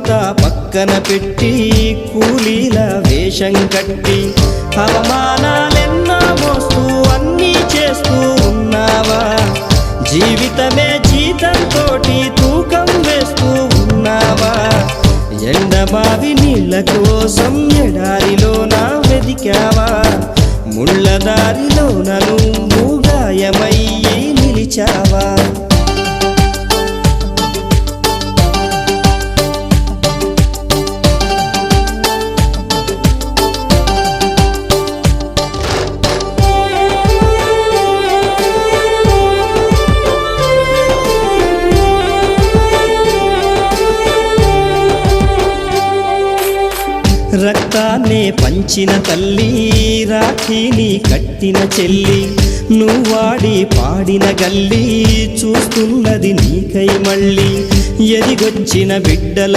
అంతా పక్కన పెట్టి కూలీల వేషం కట్టి అవమానాలెన్నో మోస్తూ అన్నీ చేస్తూ ఉన్నావా? జీవితమే జీతంతోటి తూకం వేస్తూ ఉన్నావా? ఎండమావి నీళ్ళ కోసం ఎడారిలోన వెదికావా? ముళ్ళ దారిలోన నువ్వు గాయమయ్యి నిలిచావా? రక్తాన్నే పంచిన తల్లి, రాఖీని కట్టిన చెల్లి, నువ్వాడి పాడిన గల్లి చూస్తున్నది నీకై మళ్ళీ. ఎదిగొచ్చిన బిడ్డల